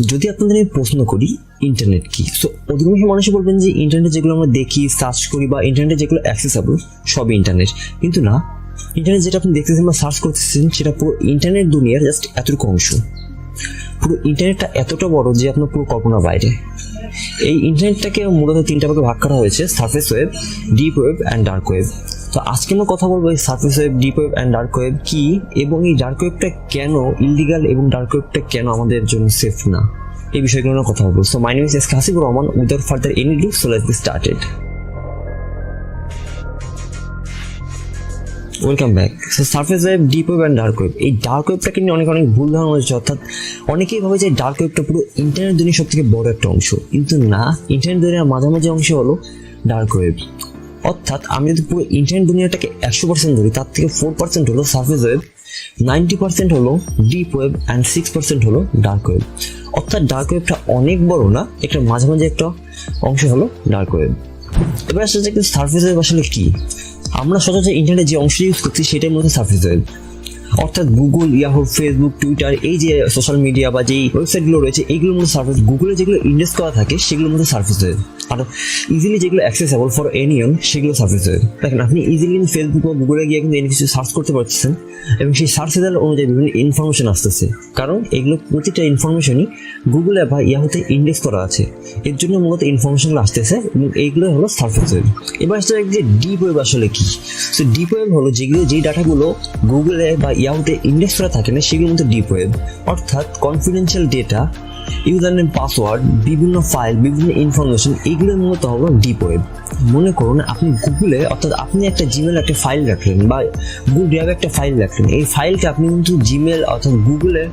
যদি আপনাদের আমি প্রশ্ন করি ইন্টারনেট কি, সো অধিকাংশ মানুষই বলবেন যে ইন্টারনেট যেগুলো আমরা দেখি, সার্চ করি বা ইন্টারনেটে যেগুলো অ্যাক্সেসেবল সবই ইন্টারনেট। কিন্তু না, ইন্টারনেট যেটা আপনি দেখতেছেন বা সার্চ করতেছেন সেটা পুরো ইন্টারনেট দুনিয়ার জাস্ট এতটুকু অংশ। পুরো ইন্টারনেটটা এতটা বড় যে আপনার পুরো কল্পনার বাইরে। এই ইন্টারনেটটাকে মূলত তিনটা ভাগে ভাগ করা হয়েছে: surface web, deep web and dark web. তো আজকে আমরা কথা বলবো এই surface web, deep web and dark web কি, এবং এই ডার্ক ওয়েবটা কেন ইললিগাল এবং ডার্ক ওয়েবটা কেন আমাদের জন্য সেফ না, এই বিষয়গুলো নিয়ে কথা বলবো। So my name is S Hasibur Rahman. Without further any do, so let's get started. Welcome back. So surface web, deep web and dark web. এই ডার্ক ওয়েবটাকে নিয়ে অনেক ভুল ধারণা হয়েছে, অর্থাৎ অনেকেই ভাবে যে ডার্ক ওয়েবটা পুরো ইন্টারনেট দুনিয়ার সব থেকে বড় একটা অংশ, কিন্তু না, ইন্টারনেট দুনিয়ার মাঝামাঝি অংশ হলো ডার্ক ওয়েব। অর্থাৎ আমি যদি পুরো ইন্টারনেট দুনিয়াটাকে 100% ধরি, তার থেকে 4% হলো সারফেস ওয়েব, 90% হলো ডিপ ওয়েব অ্যান্ড 6% হলো ডার্ক ওয়েব। অর্থাৎ ডার্ক ওয়েবটা অনেক বড় না, একটা মাঝামাঝি একটা অংশ হলো ডার্ক ওয়েব। এবার আসলে যে সারফেস ওয়েব আসলে কি, আমরা সচরাচর ইন্টারনেট যে অংশ ইউজ করছি সেটার মধ্যে সারফেস ওয়েব। অর্থাৎ গুগল, ইয়াহু, ফেসবুক, টুইটার, এই যে সোশ্যাল মিডিয়া বা যেই ওয়েবসাইটগুলো রয়েছে এইগুলোর মধ্যে সার্ফেস, গুগলে যেগুলো ইন্ডেক্স করা থাকে সেগুলোর মধ্যে সার্ফেস ওয়েব। আর ইজিলি যেগুলো অ্যাক্সেসেবল ফর এনিওন সেগুলো সার্ফেস ওয়েব। দেখেন, আপনি ইজিলি ফেসবুক বা গুগলে গিয়ে কিন্তু কিছু সার্চ করতে পারছেন এবং সেই সার্চ রেজাল্ট অনুযায়ী বিভিন্ন ইনফরমেশন আসতেছে, কারণ এগুলো প্রতিটা ইনফরমেশনই গুগলে বা ইয়াহুতে ইন্ডেক্স করা আছে, এর জন্য মূলত ইনফরমেশনগুলো আসতেছে এবং এইগুলো হলো সার্ফেস ওয়েব। এবার আসলে যে ডিপ ওয়েব আসলে কি। সো ডিপ ওয়েব হলো যেই ডাটাগুলো গুগলে বা ইয়াহুতে ইন্ডেক্স করা থাকে না সেগুলোর মধ্যে ডিপ ওয়েব। অর্থাৎ confidential data, user name, password, বিভিন্ন ফাইল, বিভিন্ন ইনফরমেশন, এইগুলোর মূলত হলো ডিপ ওয়েব। মনে করুন আপনি গুগলে, অর্থাৎ আপনি একটা জিমেল একটা ফাইল রাখলেন বা গুগল ড্রাইভে একটা ফাইল রাখলেন, এই ফাইলকে আপনি কিন্তু জিমেল অর্থাৎ গুগলে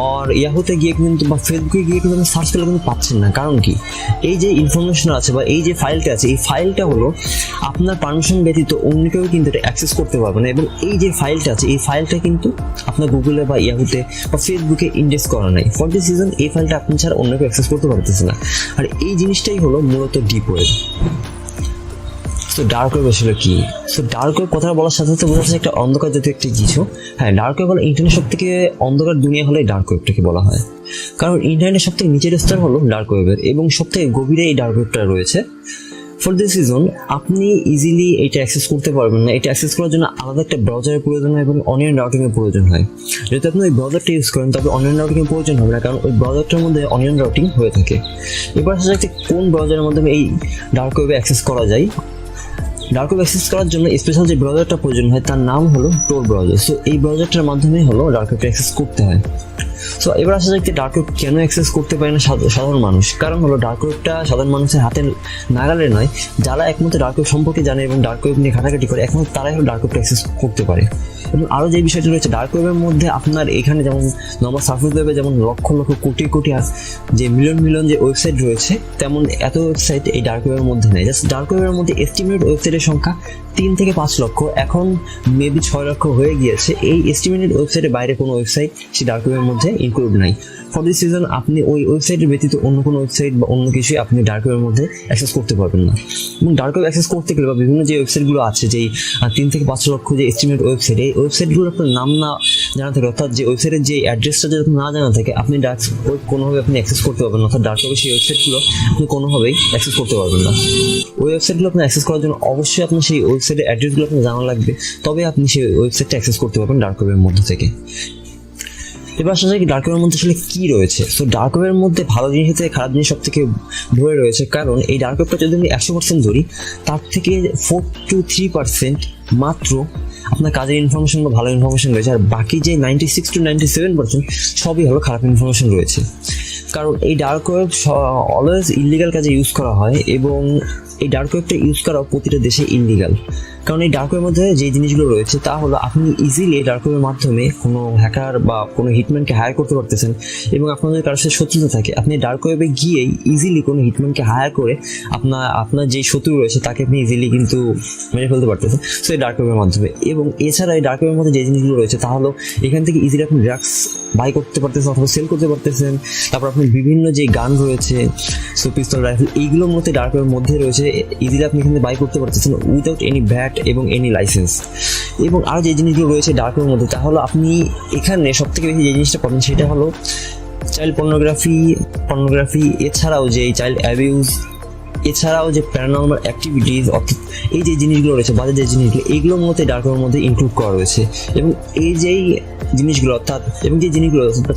আর ইয়াহুতে গিয়ে কিন্তু বা ফেসবুকে গিয়ে কিন্তু আপনি সার্চ করলে কিন্তু পাচ্ছেন না। কারণ কি, এই যে ইনফরমেশন আছে বা এই যে ফাইলটা আছে, এই ফাইলটা হলো আপনার পারমিশন ব্যতীত অন্য কেউ কিন্তু এটা অ্যাক্সেস করতে পারবে না, এবং এই যে ফাইলটা আছে এই ফাইলটা কিন্তু আপনার গুগলে বা ইয়াহুতে বা ফেসবুকে ইন্ডেক্স করা নাই। ফর দিস রিজন এই ফাইলটা আপনি ছাড়া অন্য কেউ অ্যাক্সেস করতে পারতেছে না। আর এই জিনিসটাই হলো মূলত deep web. So dark web আসলে কি? সো ডার্ক ওয়েব কথাটা বলার সাথে সাথে বোঝা যাচ্ছে একটা অন্ধকার জাতীয় একটি কিছু। হ্যাঁ, ডার্ক ওয়েব হলো ইন্টারনেট সব থেকে অন্ধকার দুনিয়া হলে ডার্ক ওয়েবটাকে বলা হয়, কারণ ইন্টারনেটের সব থেকে নিচের স্তর হলো ডার্ক ওয়েবের এবং সব থেকে গভীরে এই ডার্ক ওয়েবটা রয়েছে। ফর দিস রিজন আপনি ইজিলি এটা অ্যাক্সেস করতে পারবেন না। এটা অ্যাক্সেস করার জন্য আলাদা একটা ব্রাউজারের প্রয়োজন হয় এবং অনিয়ন রাউটিংয়ের প্রয়োজন হয়। যদি আপনি ওই ব্রাউজারটা ইউজ করেন তবে অনিয়ন রাউটিংয়ের প্রয়োজন হবে না, কারণ ওই ব্রাউজারটার মধ্যে অনিয়ন রাউটিং হয়ে থাকে। এবার আসা যাচ্ছে কোন ব্রাউজারের মাধ্যমে এই ডার্ক ওয়েবে অ্যাক্সেস করা যায়। ডার্ক ওয়েব অ্যাক্সেস করার জন্য স্পেশাল যে ব্রাউজারটা প্রয়োজন হয় তার নাম হলো টোর ব্রাউজার। সো এই ব্রাউজারটার মাধ্যমে হলো ডার্ক ওয়েবটা অ্যাক্সেস করতে হয়। সো এবার আসা যায় ডার্ক ওয়েব কেন অ্যাক্সেস করতে পারে না সাধারণ মানুষ। কারণ হলো ডার্ক ওয়েবটা সাধারণ মানুষের হাতে নাগালে নয়। যারা একমাত্র ডার্ক ওয়েব সম্পর্কে জানে এবং ডার্ক ওয়েব নিয়ে ঘাটাঘাটি করে একমাত্র তারাই হলো ডার্ক ওয়েবটা অ্যাক্সেস করতে পারে। এবং আরও যে বিষয়টা রয়েছে ডার্ক ওয়েবের মধ্যে, আপনার এখানে যেমন নর্মাল সার্ফেস ওয়েবে যেমন লক্ষ লক্ষ কোটি কোটি যে মিলিয়ন যে ওয়েবসাইট রয়েছে, তেমন এত ওয়েবসাইট এই ডার্ক ওয়েবের মধ্যে নেই। জাস্ট ডার্ক ওয়েবের মধ্যে এস্টিমেটেড ওয়েবসাইটের সংখ্যা 3 থেকে 5 লক্ষ, এখন মেবি 6 লক্ষ হয়ে গিয়েছে। এই এস্টিমেটেড ওয়েবসাইটের বাইরে কোনো ওয়েবসাইট সেই ডার্ক ওয়েবের মধ্যে ইনক্লুড নাই। ফর দিস রিজন আপনি ওই ওয়েবসাইটের ব্যতীত অন্য কোনো ওয়েবসাইট বা অন্য কিছুই আপনি ডার্ক ওয়েবের মধ্যে অ্যাক্সেস করতে পারবেন না। এবং ডার্ক ওয়েব অ্যাক্সেস করতে গেলে বা বিভিন্ন যে ওয়েবসাইটগুলো আছে, যেই 3 থেকে 5 লক্ষ যে এস্টিমেট ওয়েবসাইট, এই ওয়েবসাইটগুলোর আপনার নাম না জানা থাকে, অর্থাৎ যে ওয়েবসাইটের যে অ্যাড্রেসটা যদি না জানা থাকে, আপনি ডার্ক ওয়েব কোনোভাবে আপনি অ্যাক্সেস করতে পারবেন না। অর্থাৎ ডার্ক ওয়েবের সেই ওয়েবসাইটগুলো আপনি কোনোভাবেই অ্যাক্সেস করতে পারবেন না। ওই ওয়েবসাইটগুলো আপনি অ্যাক্সেস করার জন্য অবশ্যই আপনার সেই ওয়েবসাইটের অ্যাড্রেসগুলো আপনার জানা লাগবে, তবে আপনি সেই ওয়েবসাইটটা অ্যাক্সেস করতে পারবেন ডার্ক ওয়েবের মধ্যে থেকে। এবার আসা যায় ডার্ক ওয়েবের মধ্যে আসলে কী রয়েছে। সো ডার্ক ওয়েবের মধ্যে ভালো জিনিস থেকে খারাপ জিনিস সব থেকে ভরে রয়েছে, কারণ এই ডার্ক ওয়েবটা যদি আমি 100% ধরি, তার থেকে 4 to 3% মাত্র আপনার কাজের ইনফরমেশন বা ভালো ইনফরমেশন রয়েছে, আর বাকি যে 96 to 97% সবই হলো খারাপ ইনফরমেশন রয়েছে। কারণ এই ডার্ক ওয়েব অলওয়েজ ইলিগাল কাজে ইউজ করা হয় এবং এই ডার্ক ওয়েবটা ইউজ করা প্রতিটা দেশে ইলিগাল। কারণ এই ডার্ক ওয়েবের মধ্যে যে জিনিসগুলো রয়েছে তা হলো আপনি ইজিলি এই ডার্ক ওয়েবের মাধ্যমে কোনো হ্যাকার বা কোনো হিটম্যানকে হায়ার করতে পারতেছেন, এবং আপনাদের কারোর সাথে শত্রুতা থাকে, আপনি ডার্ক ওয়েবে গিয়েই ইজিলি কোনো হিটম্যানকে হায়ার করে আপনার যে শত্রু রয়েছে তাকে আপনি ইজিলি কিন্তু মেরে ফেলতে পারতেছেন, সো এই ডার্ক ওয়েবের মাধ্যমে। এবং এছাড়া এই ডার্ক ওয়েবের মধ্যে যে জিনিসগুলো রয়েছে তা হলো এখান থেকে ইজিলি আপনি ড্রাগস বাই করতে পারতেছেন অথবা সেল করতে পারতেছেন। তারপর আপনি বিভিন্ন যে গান রয়েছে, সো পিস্তল, রাইফেল, এইগুলোর মধ্যে ডার্ক ওয়েবের মধ্যে রয়েছে, ইজিলি আপনি এখানে বাই করতে পারতেছেন উইদাউট এনি ভ্যাট এবং এনি লাইসেন্স। এবং আরও যে জিনিসগুলো রয়েছে ডার্ক ওয়েবের মধ্যে তা হলো আপনি এখানে সব থেকে বেশি যে জিনিসটা পাবেন সেটা হলো চাইল্ড পর্নোগ্রাফি এছাড়াও যে চাইল্ড অ্যাবিউজ, এছাড়াও যে প্যারানর্মাল অ্যাক্টিভিটিস, অর্থাৎ এই যে জিনিসগুলো রয়েছে, বাজে যে জিনিসগুলো, এইগুলোর মধ্যে ডার্ক ওয়েবের মধ্যে ইনক্লুড করা রয়েছে। এবং এই যেই জিনিসগুলো অর্থাৎ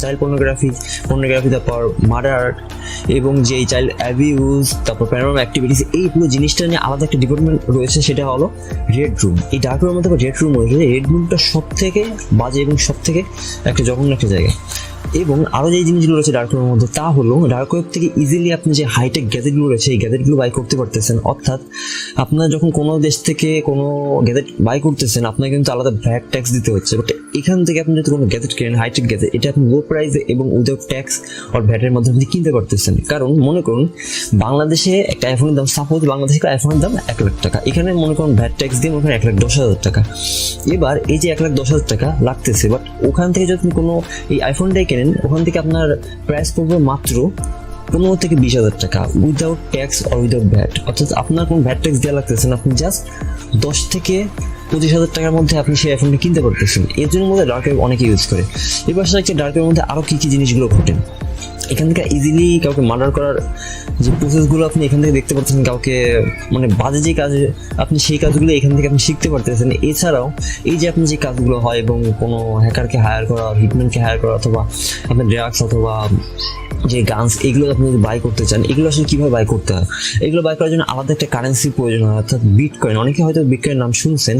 চাইল্ড পর্নোগ্রাফি, তারপর মার্ডার এবং যে চাইল্ড অ্যাবিউজ, তারপর প্যারানর্মাল অ্যাক্টিভিটিস, এইগুলো জিনিসটা নিয়ে আলাদা একটা ডিপার্টমেন্ট রয়েছে, সেটা হলো রেড রুম। এই ডার্ক ওয়েবের মধ্যে রেড রুম রয়েছে। রেড রুমটা সব থেকে বাজে এবং সব থেকে একটা জঘন্য একটা জায়গা। এবং আরও যে জিনিসগুলো রয়েছে ডার্ক ওয়েবের মধ্যে, তা হলো ডার্ক ওয়েব থেকে ইজিলি আপনি যে হাইটেক গ্যাজেটগুলো রয়েছে এই গ্যাজেটগুলো বাই করতে পারতেছেন। অর্থাৎ আপনার যখন কোনো দেশ থেকে কোনো গ্যাজেট বাই করতেছেন, আপনাকে কিন্তু আলাদা ভ্যাট ট্যাক্স দিতে হচ্ছে। বাট এখান থেকে আপনি যদি কোনো গ্যাজেট কেনেন, হাইটেক গ্যাজেট, এটা আপনি লো প্রাইসে এবং উইদাউট ট্যাক্স আর ভ্যাটের মাধ্যমে আপনি কিনতে পারতেছেন। কারণ মনে করুন বাংলাদেশে একটা আইফোনের দাম, সাপোজ বাংলাদেশে একটা আইফোনের দাম 1 লাখ টাকা, এখানে মনে করুন ভ্যাট ট্যাক্স দিয়ে ওখানে 1,10,000 টাকা। এবার এই যে 1,10,000 টাকা লাগতেছে, বাট ওখান থেকে যদি কোনো এই আইফোনটাই কেনেন, ওখান থেকে আপনার প্রাইস পড়বে মাত্র 15 থেকে 20,000 টাকা উইদাউট ট্যাক্স আর উইদাউট ভ্যাট। অর্থাৎ আপনার কোনো ভ্যাট ট্যাক্স দেওয়া লাগতেছে না, আপনি জাস্ট 10 থেকে 25,000 টাকার মধ্যে আপনি সেই আইফোনটা কিনতে পারতেছেন। এর জন্য মধ্যে ডার্ক ওয়েব অনেকে ইউজ করে। এবার সেটা ডার্ক ওয়েবের মধ্যে আরও কী কী জিনিসগুলো ঘটে। এখান থেকে ইজিলি কাউকে মার্ডার করার যে প্রসেসগুলো আপনি এখান থেকে দেখতে পাচ্ছেন, কাউকে মানে বাজে যে কাজ আপনি সেই কাজগুলো এখান থেকে আপনি শিখতে পারতেছেন। এছাড়াও এই যে আপনি যে কাজগুলো হয় এবং কোনো হ্যাকারকে হায়ার করা, হিটম্যানকে হায়ার করা, অথবা আপনার ড্রাগস অথবা যে গানস, এগুলো আপনি যদি বাই করতে চান, এগুলো আসলে কীভাবে বাই করতে হয়, এগুলো বাই করার জন্য আলাদা একটা কারেন্সির প্রয়োজন হয়, অর্থাৎ বিটকয়েন। অনেকে হয়তো বিটকয়েন নাম শুনছেন।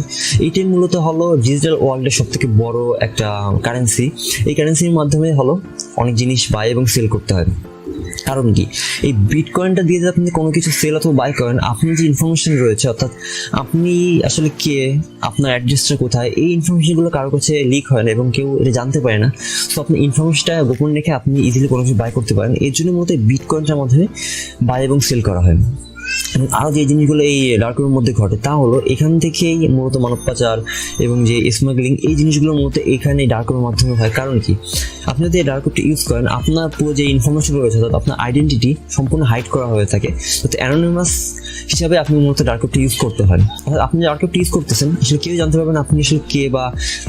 এইটাই মূলত হলো ডিজিটাল ওয়ার্ল্ডের সব থেকে বড় একটা কারেন্সি। এই কারেন্সির মাধ্যমে হলো অনেক জিনিস বাই এবং সেল করতে হয়। কারণ কি, এই বিটকয়েনটা দিয়ে যদি আপনি কোনো কিছু সেল অথবা বাই করেন, আপনার যে ইনফরমেশন রয়েছে, অর্থাৎ আপনি আসলে কে, আপনার অ্যাড্রেসটা কোথায়, এই ইনফরমেশনগুলো কারোর কাছে লিক হয় না এবং কেউ এটা জানতে পারে না। তো আপনি ইনফরমেশনটা গোপন রেখে আপনি ইজিলি কোনো কিছু বাই করতে পারেন। এর জন্য মূলত বিটকয়েনটার মাধ্যমে বাই এবং সেল করা হয়। এবং আরও যে জিনিসগুলো এই ডার্ক ওয়েবের মধ্যে ঘটে, তা হলো এখান থেকেই মূলত মানব পাচার এবং যে স্মাগলিং, এই জিনিসগুলোর মূলত এখানে ডার্ক ওয়েবের মাধ্যমে হয়। কারণ কি, আপনি যদি এই ডার্ক ওয়েবটা ইউজ করেন, আপনার পুরো যে ইনফরমেশন রয়েছে, অর্থাৎ আপনার আইডেন্টিটি সম্পূর্ণ হাইড করা হয়ে থাকে। তো অ্যানোনিমাস হিসাবে আপনি মূলত ডার্ক ওয়েবটা ইউজ করতে হয়। অর্থাৎ আপনি ডার্ক ওয়েবটা ইউজ করতেছেন, আসলে কেউ জানতে পারবেন আপনি আসলে কে বা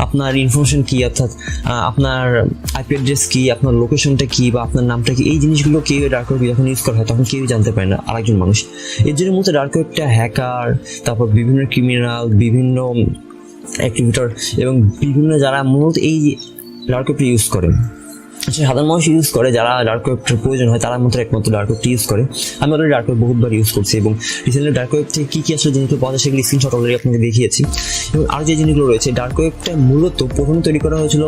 আপনার ইনফরমেশন কী, অর্থাৎ আপনার আইপি অ্যাড্রেস কী, আপনার লোকেশনটা কী বা আপনার নামটা কী, এই জিনিসগুলো কেউ ডার্ক ওয়েব যখন ইউজ করা হয় তখন কেউই জানতে পারে না আরেকজন মানুষ। এর জন্য মূলত ডার্ক ওয়েবটা হ্যাকার, তারপর বিভিন্ন ক্রিমিনাল, বিভিন্ন অ্যাক্টিভিটর এবং বিভিন্ন যারা মূলত এই ডার্ক ওয়েবটা ইউজ করেন, সাধারণ মানুষ ইউজ করে, যারা ডার্ক ওয়েবটার প্রয়োজন হয় তারা একমাত্র ডার্ক ওয়েবটা ইউজ করে। আমি অলরেডি ডার্ক ওয়েব বহুতবার ইউজ করছি এবং রিসেন্টলি ডার্ক ওয়েব থেকে কী কী আসলে জিনিসগুলো পাওয়া যায় সেগুলি স্ক্রিনশট অলরেডি আপনাকে দেখিয়েছি। এবং আরও যে জিনিসগুলো রয়েছে, ডার্ক ওয়েবটা মূলত প্রথমে তৈরি করা হয়েছিল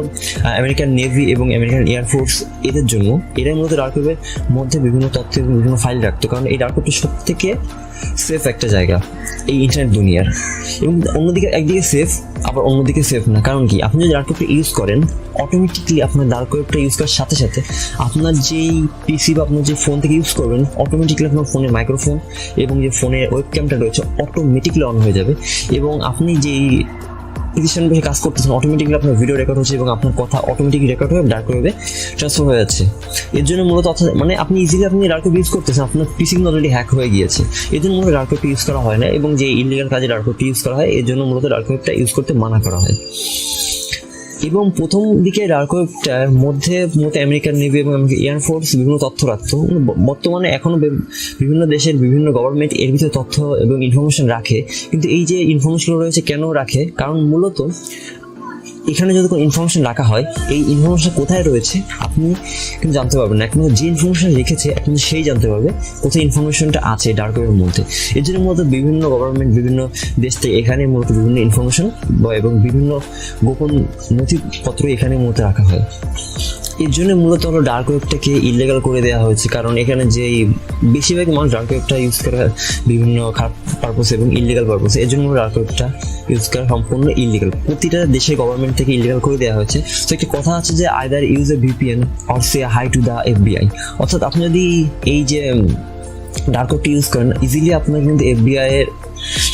আমেরিকান নেভি এবং আমেরিকান এয়ারফোর্স, এদের জন্য। এরাই মূলত ডার্ক ওয়েবের মধ্যে বিভিন্ন তথ্য এবং বিভিন্ন ফাইল রাখতো, কারণ এই ডার্ক ওয়েবটা সব থেকে সেফ একটা জায়গা এই ইন্টারনেট দুনিয়ার। এবং অন্যদিকে একদিকে সেফ, আবার অন্যদিকে সেফ না। কারণ কি, আপনি যদি ডার্ক ওয়েবটা ইউজ করেন, অটোমেটিকলি আপনার ডার্ক ওয়েবটা ইউজ করার সাথে সাথে আপনার যেই পিসি বা আপনার যে ফোন থেকে ইউজ করবেন, অটোমেটিকলি আপনার ফোনের মাইক্রোফোন এবং যে ফোনের ওয়েবক্যামটা রয়েছে অটোমেটিকলি অন হয়ে যাবে। এবং আপনি যেই প্রতিষ্ঠানে বসে কাজ করতেছেন, অটোমেটিকলি আপনার ভিডিও রেকর্ড হচ্ছে এবং আপনার কথা অটোমেটিকলি রেকর্ড হয়ে ডার্ক ওয়েবে ট্রান্সফার হয়ে যাচ্ছে। এর জন্য মূলত মানে আপনি ইজিলি আপনি ডার্ক ওয়েব ইউজ করতেছেন, আপনার পিসি কিন্তু অলরেডি হ্যাক হয়ে গিয়েছে। এর জন্য মূলত ডার্ক ওয়েবটা ইউজ করা হয় না, এবং যে ইলিগাল কাজে ডার্ক ওয়েবটা ইউজ করা হয় এর জন্য মূলত ডার্ক ওয়েবটা ইউজ করতে মানা করা হয়। এবং প্রথম দিকে ডার্ক ওয়েবটার মধ্যে মূলত আমেরিকান নেভি এবং এয়ারফোর্স বিভিন্ন তথ্য রাখতো। বর্তমানে এখনও বিভিন্ন দেশের বিভিন্ন গভর্নমেন্ট এর ভিতরে তথ্য এবং ইনফরমেশন রাখে। কিন্তু এই যে ইনফরমেশন রয়েছে কেন রাখে, কারণ মূলত এখানে যদি কোনো ইনফরমেশন রাখা হয়, এই ইনফরমেশন কোথায় রয়েছে আপনি কিন্তু জানতে পারবেন না। এখন যে ইনফরমেশন রেখেছে আপনি সেই জানতে পারবে কোথায় ইনফরমেশনটা আছে ডার্ক ওয়েবের মধ্যে। এর জন্য মূলত বিভিন্ন গভর্নমেন্ট বিভিন্ন দেশ থেকে এখানে মূলত বিভিন্ন ইনফরমেশন এবং বিভিন্ন গোপন নথিপত্র এখানে মূলত রাখা হয়। এর জন্য মূলত হলো ডার্ক ওয়েবটাকে ইলিগাল করে দেওয়া হয়েছে, কারণ এখানে যেই বেশিরভাগ মানুষ ডার্ক ওয়েবটা ইউজ করে বিভিন্ন খারাপ পারপোসে এবং ইলিগাল পারপোসে। এর জন্য ডার্ক ওয়েবটা ইউজ করা সম্পূর্ণ ইলিগাল, প্রতিটা দেশের গভর্নমেন্ট থেকে ইলিগাল করে দেওয়া হয়েছে। তো একটা কথা আছে যে either use a VPN or say hi to the FBI. অর্থাৎ আপনি যদি এই যে ডার্ক ওয়েবটা ইউজ করেন, ইজিলি আপনার কিন্তু এফবিআই এর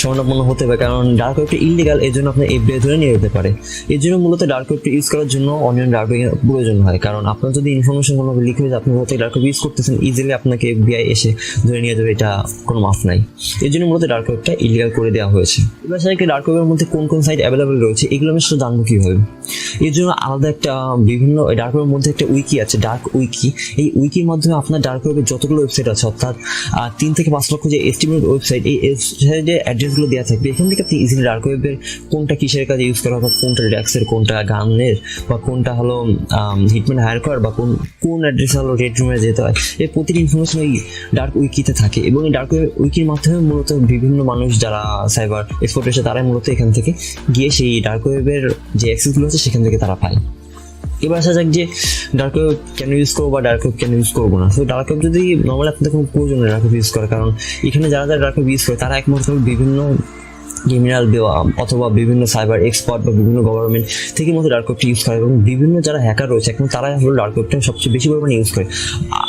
শরণাপন্ন হতে পারে, কারণ ডার্ক ওয়েবটা ইলিগাল। এর জন্য আপনার এফবিআই ধরে নিয়ে যেতে পারে। এর জন্য মূলত ডার্ক ওয়েবটা ইউজ করার জন্য অনিয়ন ডার্ক ওয়েব প্রয়োজন হয়, কারণ আপনার যদি ইনফরমেশন কোনো লিক হয়ে যায়, আপনি মূলত ডার্ক ওয়েব ইউজ করতেছেন, ইজিলি আপনাকে এফবিআই এসে ধরে নিয়ে যাবে, এটা কোনো মাফ নাই। এর জন্য মূলত ডার্ক ওয়েবটা ইলিগাল করে দেওয়া হয়েছে। এবার সেটাকে ডার্ক ওয়েবের মধ্যে কোন কোন সাইট অ্যাভেলেবেল রয়েছে এগুলো আমি শুধু জানবো কীভাবে। এর জন্য আলাদা একটা বিভিন্ন ডার্ক ওয়েবের মধ্যে একটা উইকি আছে, ডার্ক উইকি। এই উইকির মাধ্যমে আপনার ডার্ক ওয়েবের যতগুলো ওয়েবসাইট আছে, অর্থাৎ 3 থেকে 5 লক্ষ যে এস্টিমেট ওয়েবসাইট, এই ওয়েবসাইটের অ্যাড্রেসগুলো দেওয়া থাকবে। এখান থেকে আপনি ইজিলি ডার্ক ওয়েবের কোনটা কিসের কাজে ইউজ করা, বা কোনটা ড্যাক্সের, কোনটা গানের, বা কোনটা হলো হিটম্যান হায়ার করার, বা কোন অ্যাড্রেসে হলো রেড রুমে যেতে হয়, এই প্রতিটি ইনফরমেশন এই ডার্ক উইকিতে থাকে। এবং এই ডার্ক উইকির মাধ্যমে মূলত বিভিন্ন মানুষ যারা সাইবার এক্সপার্ট রয়েছে তারাই মূলত এখান থেকে গিয়ে সেই ডার্ক ওয়েবের যে অ্যাক্সেসগুলো আছে সেখান থেকে তারা পায়। এবার আসা যাক যে ডার্ক ওয়েব কেন ইউজ করবো বা ডার্ক ওয়েব কেন ইউজ করবো না। তো ডার্ক ওয়েব যদি নর্মালি আপনাদের কোনো প্রয়োজন নেই ডার্ক ওয়েব ইউজ করে, কারণ এখানে যারা যারা ডার্ক ওয়েব ইউজ করে তারা একমাত্র বিভিন্ন ক্রিমিনাল অথবা বিভিন্ন সাইবার এক্সপার্ট বা বিভিন্ন গভর্নমেন্ট থেকে মতো ডার্ক ওয়েবটা ইউজ করে, এবং বিভিন্ন যারা হ্যাকার রয়েছে এখন তারাই হলো ডার্ক ওয়েবটা সবচেয়ে বেশি পরিমাণে ইউজ করে।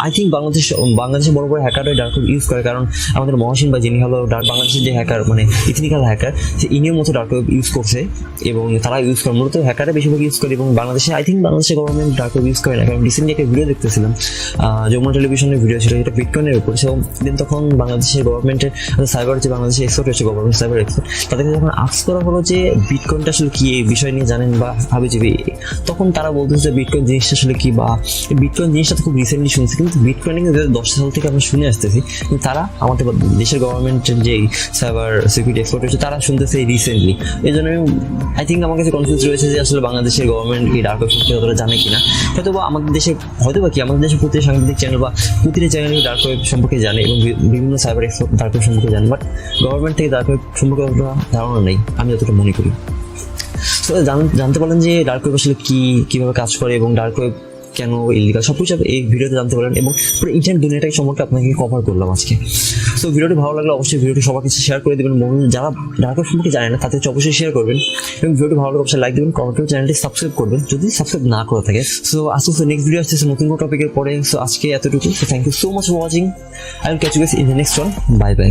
আই থিঙ্ক বাংলাদেশে বড় বড় হ্যাকাররাই ডার্ক ওয়েব ইউজ করে, কারণ আমাদের মহসিন বা যিনি হলো বাংলাদেশের যে হ্যাকার মানে ইথনিক্যাল হ্যাকার, সে ইনিও মতো ডার্ক ওয়েব ইউজ করছে এবং তারা ইউজ করে, মূলত হ্যাকাররা বেশিরভাগ ইউজ করে। এবং বাংলাদেশে আই থিঙ্ক বাংলাদেশের গভর্নমেন্ট ডার্ক ওয়েব ইউজ করে না, কারণ রিসেন্টলি একটা ভিডিও দেখতেছিলাম, যমুনা টেলিভিশনের ভিডিও ছিল, যেটা বিটকয়েনের উপর। সো দেন তখন বাংলাদেশের গভর্নমেন্টের সাইবার যে বাংলাদেশের এক্সপার্ট রয়েছে, গভর্নমেন্ট সাইবার এক্সপার্ট, তাদেরকে যখন আস্ক করা হলো যে বিটকয়েনটা আসলে কি, এই বিষয় নিয়ে জানেন বা হাবিজাবি, তখন তারা বলতেছে যে বিটকয়েন জিনিসটা আসলে কি, বা বিটকয়েন জিনিসটা তো খুব রিসেন্টলি শুনছি, কিন্তু বিটকয়েন 10 সাল থেকে আমরা শুনে আসতেছি, কিন্তু তারা আমাদের দেশের গভর্নমেন্টের যে সাইবার সিকিউরিটি এক্সপার্ট রয়েছে তারা শুনতেছে রিসেন্টলি। এই জন্য আই থিঙ্ক আমার কাছে কনফিউজ রয়েছে যে আসলে বাংলাদেশের গভর্নমেন্ট এই ডার্ক ওয়েব সম্পর্কে অতটা জানে কিনা। হয়তো বা আমাদের দেশে আমাদের দেশে প্রতিটি সাংবাদিক চ্যানেল বা প্রতিটি চ্যানেল ডার্ক ওয়েব সম্পর্কে জানে এবং বিভিন্ন সাইবার এক্সপার্ট ডার্ক ওয়েব সম্পর্কে জানে, বাট গভর্নমেন্ট থেকে ডার্ক ওয়েব সম্পর্কে অতটা ধারণা নেই আমি যতটা মনে করি। তো জানতে পারলেন যে ডার্ক ওয়েব আসলে কি, কিভাবে কাজ করে এবং ডার্ক ওয়েব কেন ইলিগাল, সবকিছু এই ভিডিওতে জানতে পারলেন, এবং পুরো ইন্টারনেট দুনিয়াটাই সম্পর্কে আপনাকে কভার করলাম আজকে। তো ভিডিওটি ভালো লাগলে অবশ্যই ভিডিওটি সবার কাছে শেয়ার করে দেবেন, যারা ডার্ক ওয়েব সম্পর্কে জানে না তাদের অবশ্যই শেয়ার করবেন, এবং ভিডিওটি ভালো লাগলে অবশ্যই লাইক দেবেন, কমেন্ট করে চ্যানেলটি সাবস্ক্রাইব করবেন যদি সাবস্ক্রাইব না করে থাকে। সো আজকে নেক্সট ভিডিও আসছে নতুন কোনো টপিকের পরে। সো আজকে এতটুকু। So thank you so much for watching. I will catch you guys in the next one. Bye by.